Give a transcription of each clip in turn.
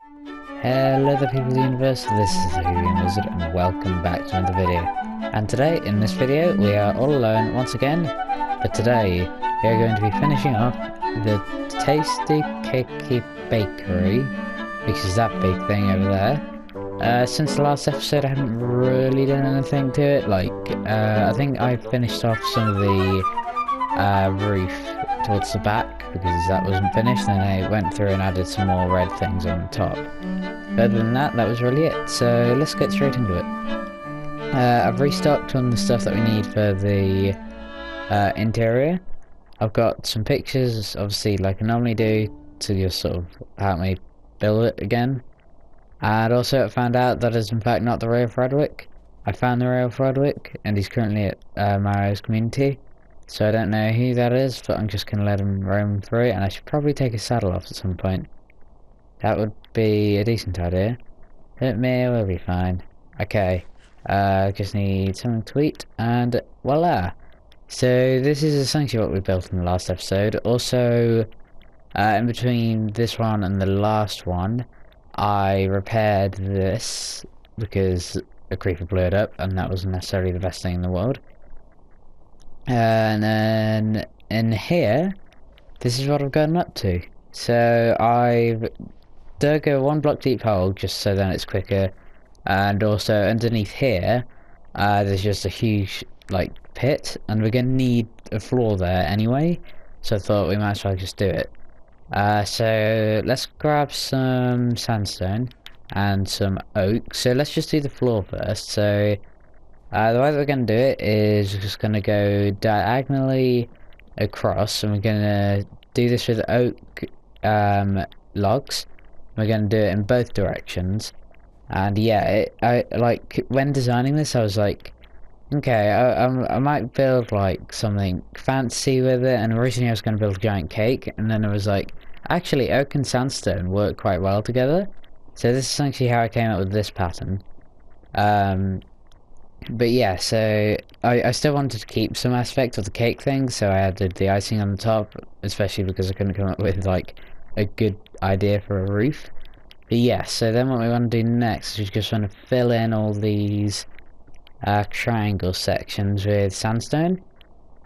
Hello the people of the universe, this is the Whovian Wizard and welcome back to another video. And today, in this video, we are all alone once again, but today we are going to be finishing off the Tasty Cakey Bakery, which is that big thing over there. Since the last episode I haven't really done anything to it, I think I finished off some of the roof towards the back because that wasn't finished, and then I went through and added some more red things on the top. But other than that, that was really it, so let's get straight into it. I've restocked on the stuff that we need for the interior. I've got some pictures, obviously, like I normally do, to just sort of help me build it again. And also I found out that is in fact not the real Fredwick. I found the real Fredwick, and he's currently at Mario's community. So I don't know who that is, but I'm just going to let him roam through, and I should probably take his saddle off at some point. That would be a decent idea. It may will be fine. Okay, just need something to eat, and voila! So this is essentially what we built in the last episode. Also, in between this one and the last one, I repaired this, because a creeper blew it up, and that wasn't necessarily the best thing in the world. And then in here, this is what I've gotten up to. So I've dug a 1 block deep hole just so then it's quicker, and also underneath here, there's just a huge like pit, and we're gonna need a floor there anyway. So I thought we might as well just do it. So let's grab some sandstone and some oak. So let's just do the floor first. So the way that we're going to do it is just going to go diagonally across, and we're going to do this with oak logs. We're going to do it in both directions. And yeah, I like when designing this, I was like, okay, I might build like something fancy with it. And originally I was going to build a giant cake, and then I was like, actually, oak and sandstone work quite well together. So this is essentially how I came up with this pattern. But yeah, so I still wanted to keep some aspect of the cake thing, so I added the icing on the top, especially because I couldn't come up with like a good idea for a roof. But yeah, so then what we want to do next is we just want to fill in all these triangle sections with sandstone,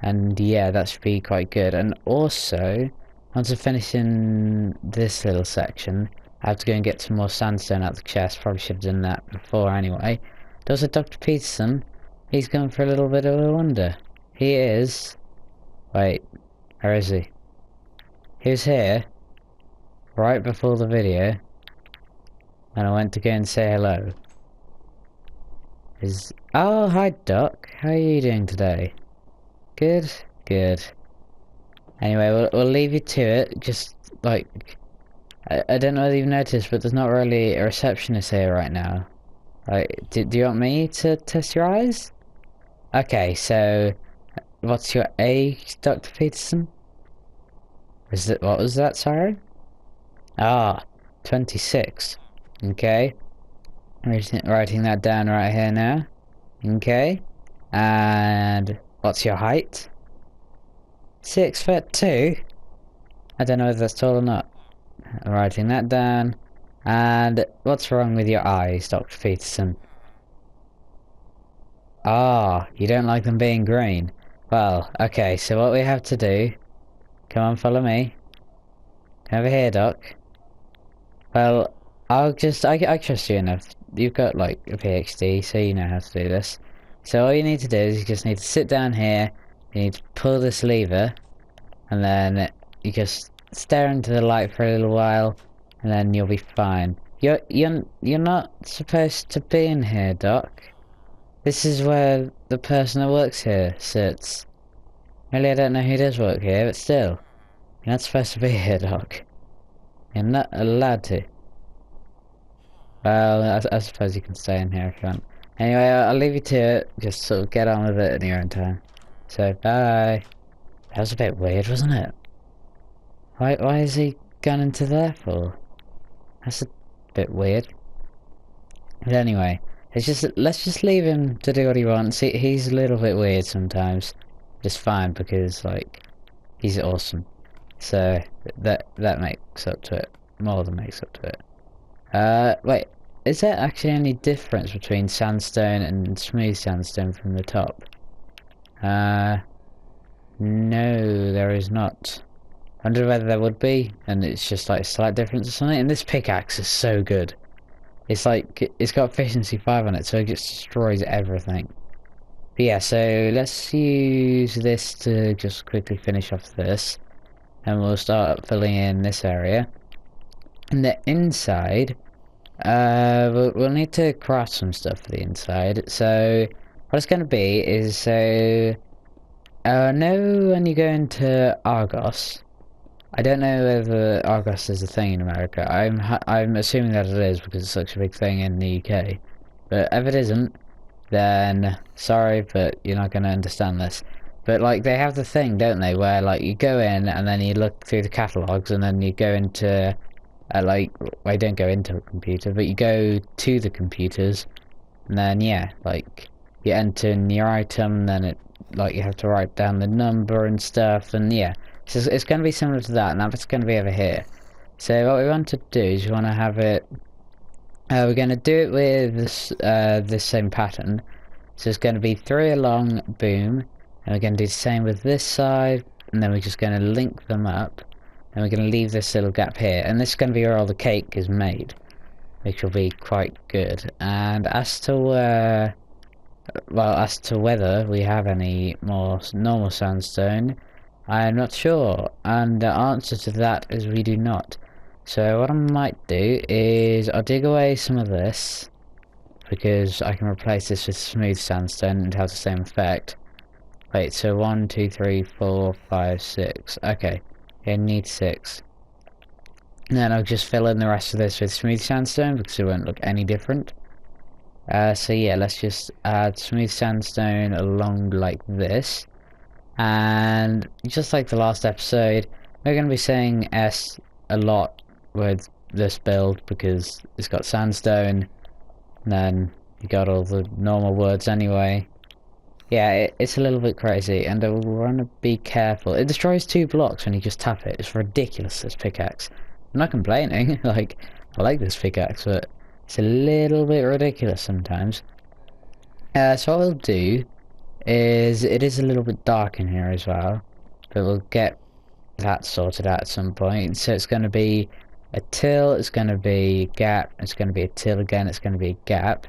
and yeah, that should be quite good. And also, once I finish in this little section, I have to go and get some more sandstone out of the chest. Probably should have done that before anyway. There's a Dr. Peterson. He's going for a little bit of a wonder. He is... Wait, where is he? He was here, right before the video, and I went to go and say hello. Oh, hi Doc. How are you doing today? Good? Good. Anyway, we'll leave you to it. Just, like... I don't know whether you've noticed, but there's not really a receptionist here right now. Right, do you want me to test your eyes? Okay, so what's your age, Dr. Peterson? What was that, sorry? Ah, 26. Okay. Writing that down right here now. Okay. And what's your height? 6'2". I don't know if that's tall or not. I'm writing that down. And what's wrong with your eyes, Dr. Peterson? Ah, you don't like them being green. Well, okay, so what we have to do... Come on, follow me. Come over here, Doc. Well, I trust you enough. You've got, like, a PhD, so you know how to do this. So all you need to do is you just need to sit down here, you need to pull this lever, and then you just stare into the light for a little while, and then you'll be fine. You're not supposed to be in here, Doc. This is where the person that works here sits. Really, I don't know who does work here, but still. You're not supposed to be here, Doc. You're not allowed to. Well, I suppose you can stay in here if you want. Anyway, I'll leave you to it. Just sort of get on with it in your own time. So, bye. That was a bit weird, wasn't it? Why is he gone into there for? That's a bit weird. But anyway, let's just leave him to do what he wants. He's a little bit weird sometimes. Just fine, because like he's awesome. So that makes up to it. More than makes up to it. Wait, is there actually any difference between sandstone and smooth sandstone from the top? No, there is not. I wonder whether there would be, and it's just like a slight difference or something. And this pickaxe is so good. It's like, it's got efficiency 5 on it, so it just destroys everything. But yeah, so let's use this to just quickly finish off this. And we'll start filling in this area. And the inside, we'll need to craft some stuff for the inside. So what it's going to be is, so know when you go into Argos. I don't know whether Argos is a thing in America. I'm assuming that it is because it's such a big thing in the UK. But if it isn't, then sorry, but you're not going to understand this. But like they have the thing, don't they, where like you go in and then you look through the catalogs and then you go into like, well, you don't go into a computer, but you go to the computers and then yeah, like you enter in your item and then it like you have to write down the number and stuff, and yeah, so it's going to be similar to that, and that's going to be over here. So what we want to do is we want to have it. We're going to do it with this same pattern. So it's going to be 3 along, boom, and we're going to do the same with this side, and then we're just going to link them up, and we're going to leave this little gap here, and this is going to be where all the cake is made, which will be quite good. And as to as to whether we have any more normal sandstone, I am not sure, and the answer to that is we do not. So what I might do is I'll dig away some of this, because I can replace this with smooth sandstone and have the same effect. Wait, so 1, 2, 3, 4, 5, 6. Okay, I need 6. And then I'll just fill in the rest of this with smooth sandstone because it won't look any different. So yeah, let's just add smooth sandstone along like this. And just like the last episode, we're going to be saying S a lot with this build because it's got sandstone, and then you got all the normal words anyway. Yeah, it's a little bit crazy, and we'll want to be careful. It destroys 2 blocks when you just tap it. It's ridiculous, this pickaxe. I'm not complaining, like, I like this pickaxe, but it's a little bit ridiculous sometimes. So what we'll do is, it is a little bit dark in here as well, but we'll get that sorted out at some point. So it's going to be a till, it's going to be gap, it's going to be a till again, it's going to be a gap.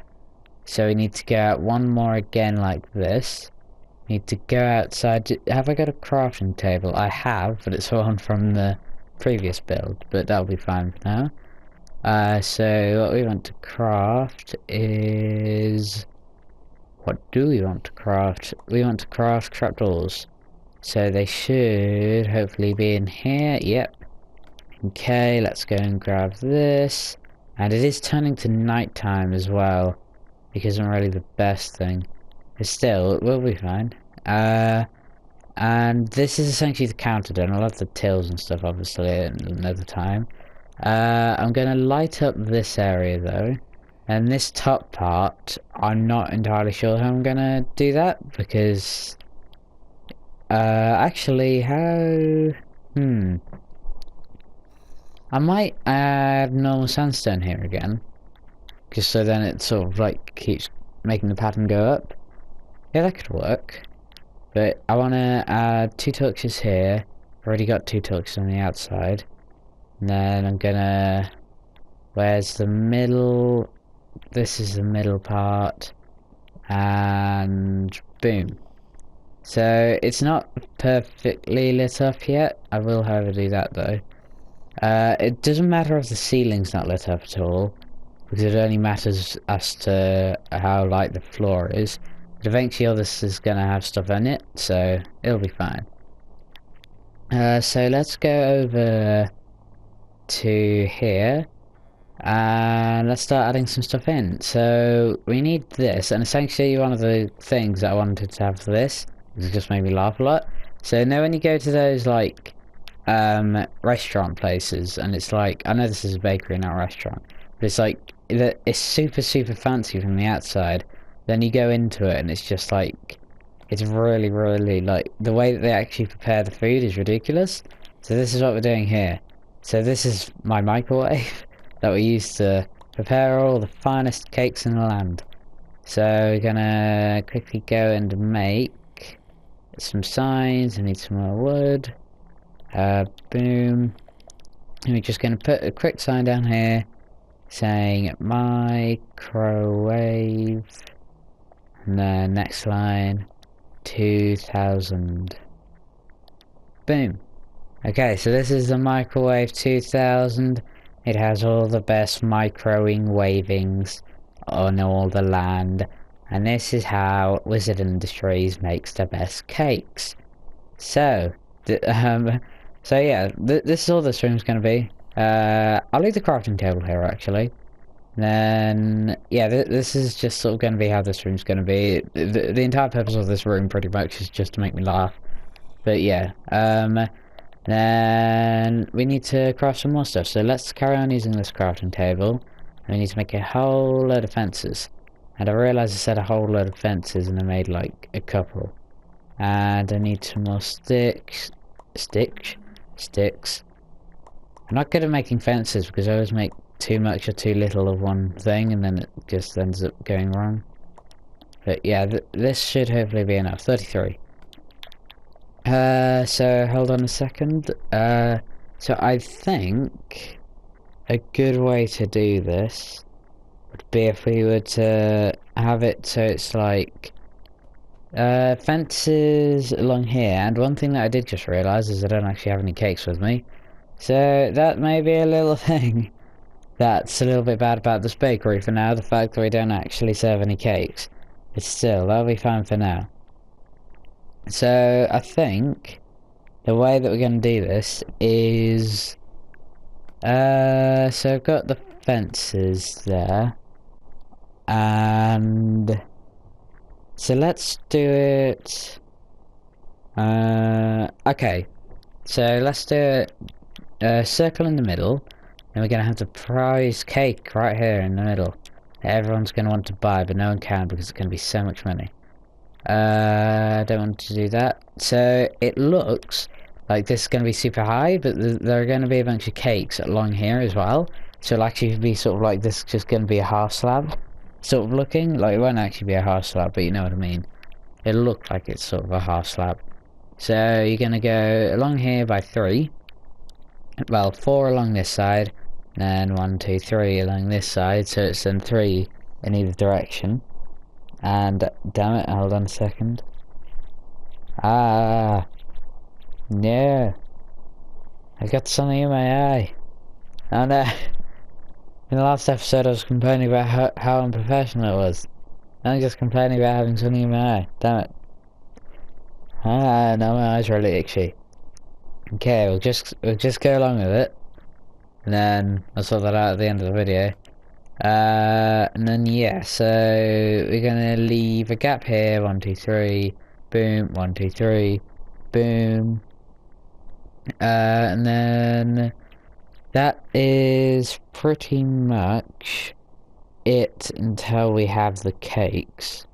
So we need to go out one more again like this. Need to go outside. Have I got a crafting table? I have, but it's one from the previous build, but that'll be fine for now. So what we want to craft is... What do we want to craft? We want to craft trapdoors. So they should hopefully be in here. Yep. Okay, let's go and grab this. And it is turning to nighttime as well, which isn't really the best thing. But still, it will be fine. And this is essentially the counter done. I'll have the tills and stuff obviously another time. I'm going to light up this area though. And this top part, I'm not entirely sure how I'm going to do that, because... actually, how... I might add normal sandstone here again. Just so then it sort of like keeps making the pattern go up. Yeah, that could work. But I want to add 2 touches here. Already got 2 touches on the outside. And then I'm gonna... Where's the middle? This is the middle part. And boom. So it's not perfectly lit up yet. I will however do that though. It doesn't matter if the ceiling's not lit up at all, because it only matters as to how light the floor is. But eventually all this is going to have stuff in it, so it'll be fine. So let's go over to here, and let's start adding some stuff in. So we need this, and essentially one of the things that I wanted to have for this, it just made me laugh a lot. So now when you go to those like restaurant places, and it's like, I know this is a bakery, not a restaurant, but it's like, it's super fancy from the outside, then you go into it and it's just like, it's really like, the way that they actually prepare the food is ridiculous. So this is what we're doing here. So this is my microwave, that we use to prepare all the finest cakes in the land. So we're gonna quickly go and make some signs. I need some more wood. Boom. And we're just gonna put a quick sign down here saying microwave. And then next line 2000. Boom. Okay, so this is the microwave 2000. It has all the best microwing wavings on all the land, and this is how Wizard Industries makes the best cakes. So, yeah, this is all this room's gonna be. I'll leave the crafting table here actually. Then, yeah, this is just sort of gonna be how this room's gonna be. The entire purpose of this room pretty much is just to make me laugh. But yeah, then we need to craft some more stuff. So let's carry on using this crafting table. And we need to make a whole load of fences. And I realised I said a whole load of fences and I made like a couple. And I need some more sticks. I'm not good at making fences because I always make too much or too little of one thing and then it just ends up going wrong. But yeah, this should hopefully be enough. 33. So hold on a second. So I think a good way to do this would be if we were to have it so it's like fences along here. And one thing that I did just realise is I don't actually have any cakes with me, so that may be a little thing that's a little bit bad about this bakery for now, the fact that we don't actually serve any cakes. But still, that'll be fine for now. So I think the way that we're going to do this is so I've got the fences there, and so let's do it. Okay, so let's do it a circle in the middle, and we're going to have the prize cake right here in the middle that everyone's going to want to buy, but no one can because it's going to be so much money. I don't want to do that. So it looks like this is going to be super high, but there are going to be a bunch of cakes along here as well. So it'll actually be sort of like this, just going to be a half slab sort of looking. Like it won't actually be a half slab, but you know what I mean. It'll look like it's sort of a half slab. So you're going to go along here by 3. Well, 4 along this side, and 1, 2, 3 along this side. So it's then 3 in either direction. And damn it, hold on a second. No, I got something in my eye. Oh no. In the last episode I was complaining about how unprofessional it was. Now I'm just complaining about having something in my eye. Damn it. No, my eyes are really itchy. Okay, we'll just go along with it. And then I'll sort that out at the end of the video. And then yeah, so we're gonna leave a gap here. 1, 2, 3, boom. 1, 2, 3, boom. And then that is pretty much it until we have the cakes.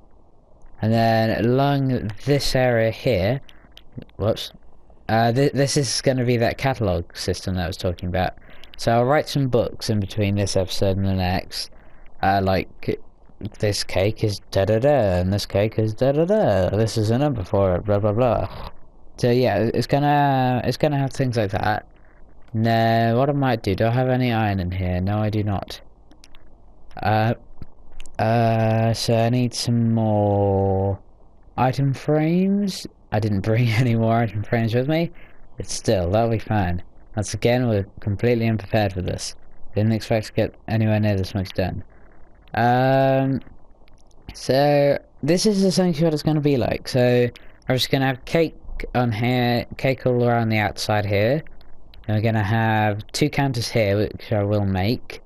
And then along this area here, whoops, this is going to be that catalogue system that I was talking about. So I'll write some books in between this episode and the next. Like, this cake is da-da-da, and this cake is da-da-da. This is a number for it, blah blah blah. So yeah, it's gonna have things like that. Now, what I might do I have any iron in here? No, I do not. So I need some more item frames. I didn't bring any more item frames with me, but still, that'll be fine. Once again, we're completely unprepared for this. Didn't expect to get anywhere near this much done. So this is essentially what it's going to be like. So I'm just going to have cake on here, cake all around the outside here. And we're going to have 2 counters here, which I will make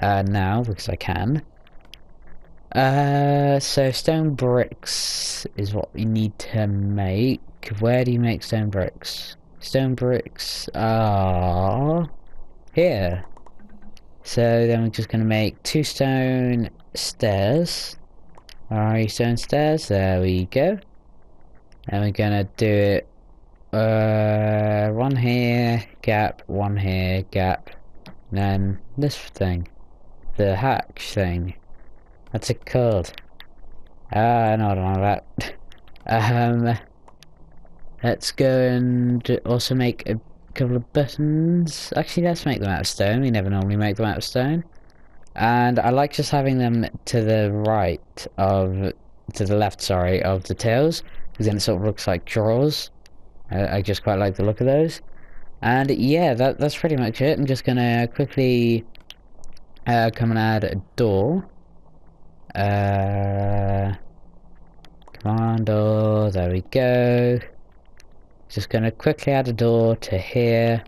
now because I can. So stone bricks is what we need to make. Where do you make stone bricks? Stone bricks are here. So then we're just going to make 2 stone stairs. Alright, stone stairs, there we go. And we're going to do it 1 here, gap, 1 here, gap. then this thing. The hatch thing. What's it called? I don't know that. Let's go and also make a couple of buttons. Actually, let's make them out of stone. We never normally make them out of stone. And I like just having them to the left, sorry, of the tails, because then it sort of looks like drawers. I just quite like the look of those. And yeah, that's pretty much it. I'm just gonna quickly come and add a door. Come on, door. There we go. Just gonna quickly add a door to here,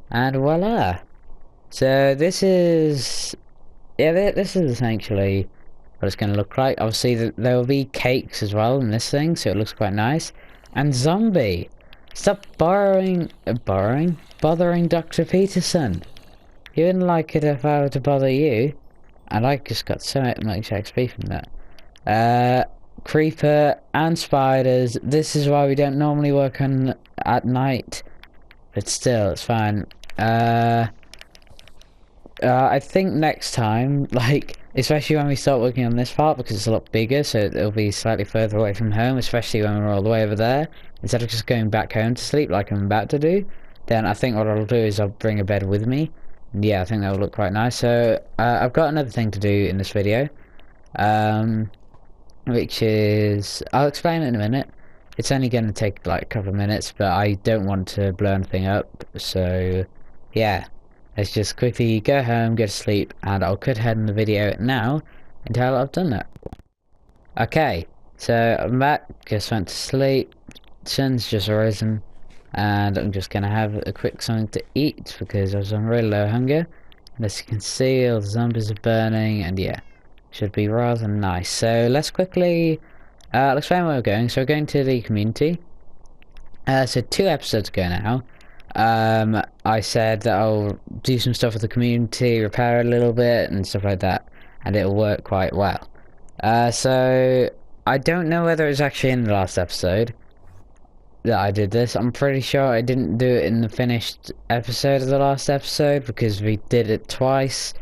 and voila. So this is, yeah, this is essentially what it's gonna look like. Obviously, there will be cakes as well in this thing, so it looks quite nice. And zombie, stop bothering Dr. Peterson. You wouldn't like it if I were to bother you. And I just got so much XP from that. Creeper and spiders. This is why we don't normally work at night. But still, it's fine. I think next time, like, especially when we start working on this part, because it's a lot bigger, so it'll be slightly further away from home, especially when we're all the way over there, instead of just going back home to sleep like I'm about to do, then I think what I'll do is I'll bring a bed with me. Yeah, I think that will look quite nice. So I've got another thing to do in this video, which is, I'll explain it in a minute. It's only going to take like a couple of minutes, but I don't want to blow anything up. So yeah, let's just quickly go home, go to sleep, and I'll cut ahead in the video now until I've done that. Okay, so I'm back, just went to sleep, sun's just risen. And I'm just gonna have a quick something to eat because I was on really low hunger. And as you can see, all the zombies are burning, and yeah, should be rather nice. So let's quickly let's find where we're going. So we're going to the community. So 2 episodes ago now, I said that I'll do some stuff with the community, repair a little bit and stuff like that, and it'll work quite well. So I don't know whether it was actually in the last episode that I did this. I'm pretty sure I didn't do it in the finished episode of the last episode because we did it twice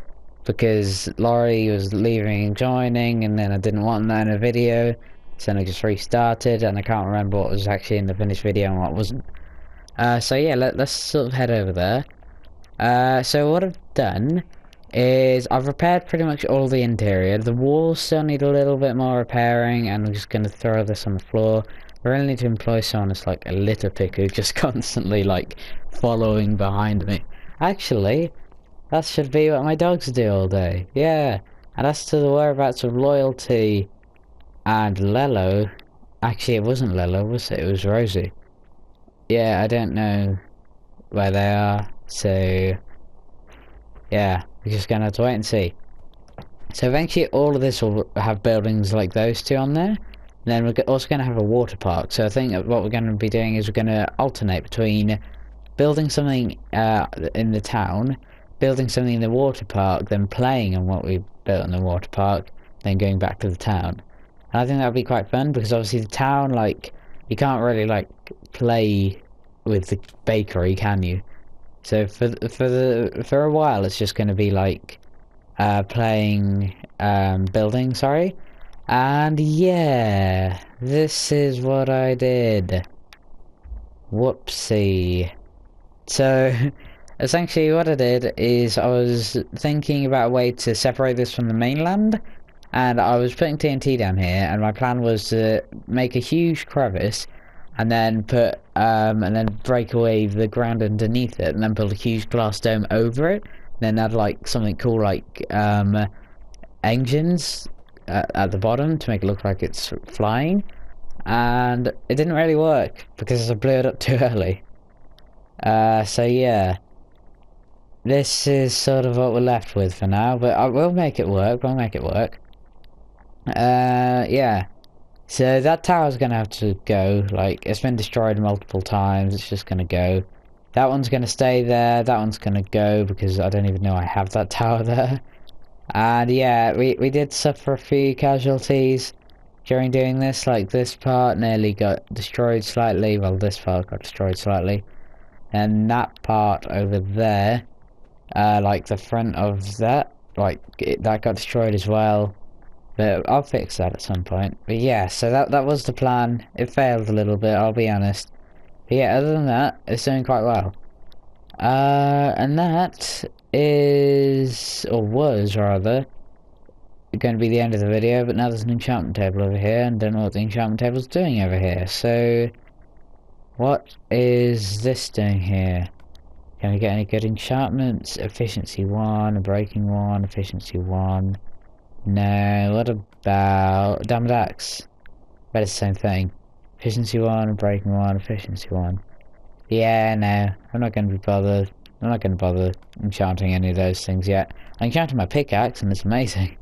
because Laurie was leaving and joining, and then I didn't want that in a video, so then I just restarted and I can't remember what was actually in the finished video and what wasn't. So yeah, let's sort of head over there. So what I've done is I've repaired pretty much all the interior. The walls still need a little bit more repairing, and I'm just going to throw this on the floor. We really need to employ someone that's like a litter picker, just constantly like following behind me. Actually, that should be what my dogs do all day. Yeah. And as to the whereabouts of Loyalty and Lello, actually it wasn't Lello, was it? It was Rosie. Yeah, I don't know where they are, so yeah, we're just gonna have to wait and see. So eventually all of this will have buildings like those two on there. And then we're also going to have a water park. So I think what we're going to be doing is we're going to alternate between building something in the town, building something in the water park, then playing on what we built in the water park, then going back to the town. And I think that would be quite fun because obviously the town, like, you can't really like play with the bakery, can you? So for a while it's just going to be like playing building, sorry. And yeah, this is what I did. Whoopsie. So essentially what I did is I was thinking about a way to separate this from the mainland, and I was putting TNT down here, and my plan was to make a huge crevice and then put and then break away the ground underneath it and then build a huge glass dome over it, then add like something cool like engines at the bottom to make it look like it's flying, and it didn't really work because I blew it up too early. So yeah, this is sort of what we're left with for now, but I will make it work. Yeah, so that tower's gonna have to go. Like, it's been destroyed multiple times, it's just gonna go. That one's gonna stay there, that one's gonna go because I don't even know I have that tower there. And yeah, we did suffer a few casualties during doing this. Like, this part nearly got destroyed slightly, well, this part got destroyed slightly, and that part over there like the front of that, like that got destroyed as well. But I'll fix that at some point. But yeah, so that was the plan. It failed a little bit, I'll be honest. But yeah, other than that, it's doing quite well. And that is, or was rather, going to be the end of the video, but now there's an enchantment table over here, and don't know what the enchantment table's doing over here. So, what is this doing here? Can we get any good enchantments? Efficiency 1, a breaking 1, efficiency 1. No, what about Diamond Axe? Bet it's the same thing. Efficiency 1, breaking 1, efficiency 1. Yeah, no, I'm not going to be bothered. I'm not going to bother enchanting any of those things yet. I enchanted my pickaxe and it's amazing.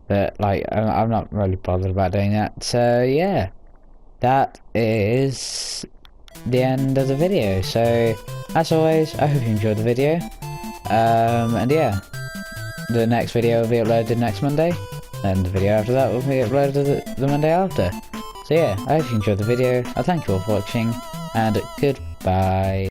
But, like, I'm not really bothered about doing that. So, yeah. That is the end of the video. So, as always, I hope you enjoyed the video. And yeah. The next video will be uploaded next Monday. And the video after that will be uploaded the Monday after. So yeah, I hope you enjoyed the video. I thank you all for watching. And goodbye.